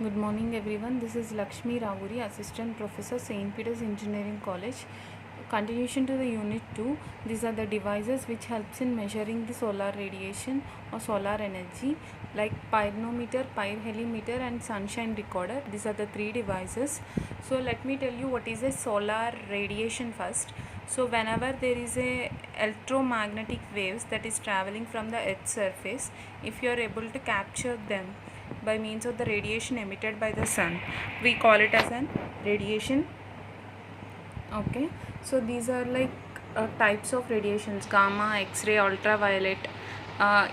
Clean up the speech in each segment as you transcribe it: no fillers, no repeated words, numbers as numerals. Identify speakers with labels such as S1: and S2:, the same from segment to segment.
S1: Good morning everyone. This is Lakshmi Ravuri, Assistant Professor, St. Peter's Engineering College. Continuation to the Unit 2. These are the devices which helps in measuring the solar radiation or solar energy like pyranometer, pyrhelimeter and sunshine recorder. These are the three devices. So let me tell you what is a solar radiation first. So whenever there is a electromagnetic waves that is traveling from the earth's surface, if you are able to capture them by means of the radiation emitted by the sun, we call it as an radiation. Okay, so these are like types of radiations: gamma, x-ray, ultraviolet,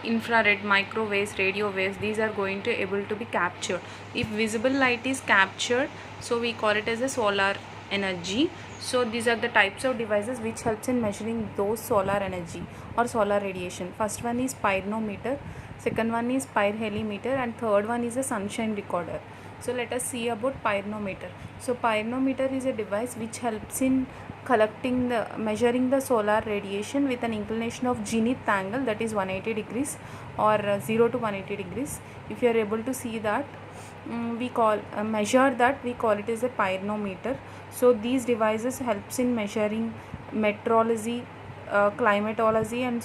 S1: infrared, microwaves, radio waves. These are going to able to be captured. If visible light is captured, so we call it as a solar energy. So these are the types of devices which helps in measuring those solar energy or solar radiation. First one is pyranometer, second one is pyrhelimeter, and third one is a sunshine recorder. So let us see about pyranometer. So pyranometer is a device which helps in measuring the solar radiation with an inclination of zenith angle, that is 180 degrees or 0 to 180 degrees. If you are able to see that, we call measure that, we call it as a pyranometer. So these devices helps in measuring meteorology, climatology and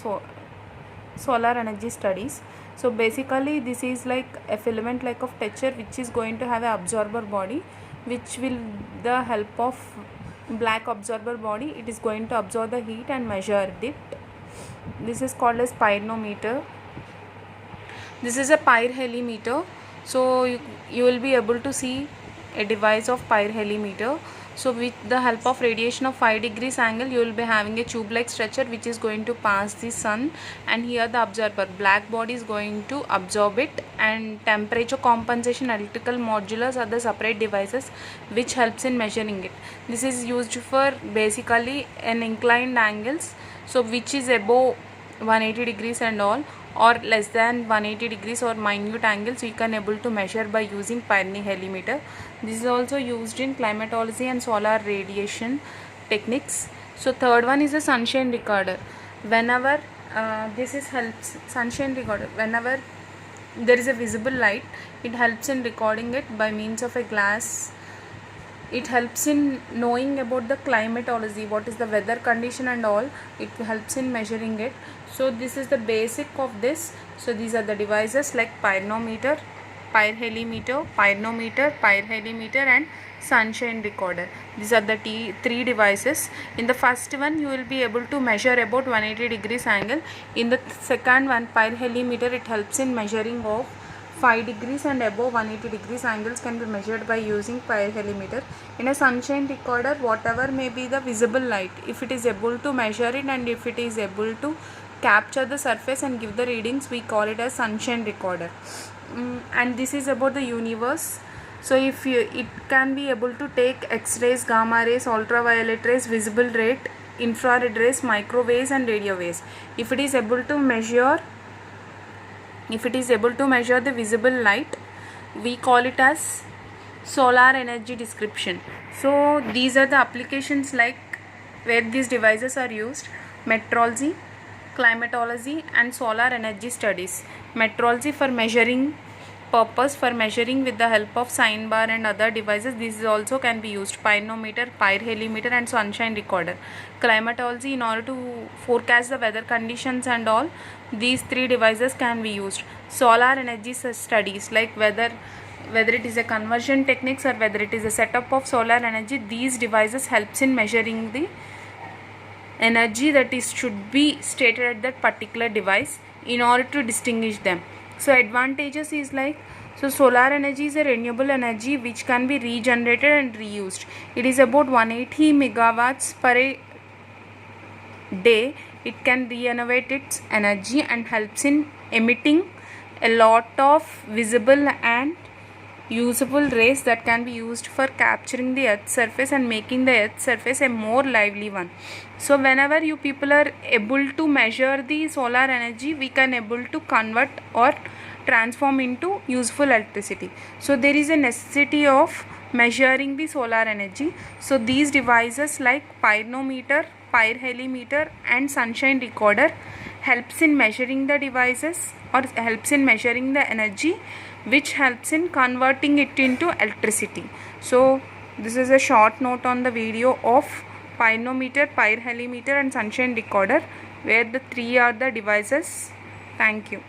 S1: solar energy studies. So basically this is like a filament like of texture which is going to have a absorber body, which will, the help of black absorber body, it is going to absorb the heat and measure it. This is called as pyranometer. This is a pyrhelimeter. So you will be able to see a device of pyrhelimeter. So with the help of radiation of 5 degrees angle, you will be having a tube like structure which is going to pass the sun, and here the observer black body is going to absorb it, and temperature compensation, electrical modulus are the separate devices which helps in measuring it. This is used for basically an inclined angles, so which is above 180 degrees and all, or less than 180 degrees or minute angles you can able to measure by using pyrhelimeter. This is also used in climatology and solar radiation techniques. So third one is a sunshine recorder. Whenever this is helps sunshine recorder, whenever there is a visible light, it helps in recording it by means of a glass. It helps in knowing about the climatology, what is the weather condition and all. It helps in measuring it. So this is the basic of this. So these are the devices like pyranometer, pyrhelimeter, pyrhelimeter and sunshine recorder. These are the three devices. In the first one you will be able to measure about 180 degrees angle. In the second one, pyrhelimeter, it helps in measuring of 5 degrees and above 180 degrees angles can be measured by using pyrhelimeter. In a sunshine recorder, whatever may be the visible light, if it is able to measure it and if it is able to capture the surface and give the readings, we call it as sunshine recorder. And this is about the universe. So if it can be able to take X-rays, gamma rays, ultraviolet rays, visible rate, infrared rays, microwaves and radio waves. If it is able to measure the visible light, we call it as solar energy description. So these are the applications like where these devices are used: meteorology, climatology and solar energy studies. Meteorology for measuring purpose, for measuring with the help of sine bar and other devices. This also can be used: pyranometer, pyrhelimeter and sunshine recorder. Climatology, in order to forecast the weather conditions and all, these three devices can be used. Solar energy studies, like whether it is a conversion techniques or whether it is a setup of solar energy, these devices helps in measuring the energy that is should be stated at that particular device in order to distinguish them. So advantages is like, so solar energy is a renewable energy which can be regenerated and reused. It is about 180 megawatts per day. It can regenerate its energy and helps in emitting a lot of visible and usable rays that can be used for capturing the earth's surface and making the earth's surface a more lively one. So whenever you people are able to measure the solar energy, we can able to convert or transform into useful electricity. So there is a necessity of measuring the solar energy. So these devices like pyranometer, pyrhelimeter and sunshine recorder helps in measuring the devices or helps in measuring the energy which helps in converting it into electricity. So this is a short note on the video of pyranometer, pyrhelimeter and sunshine recorder, where the three are the devices. Thank you.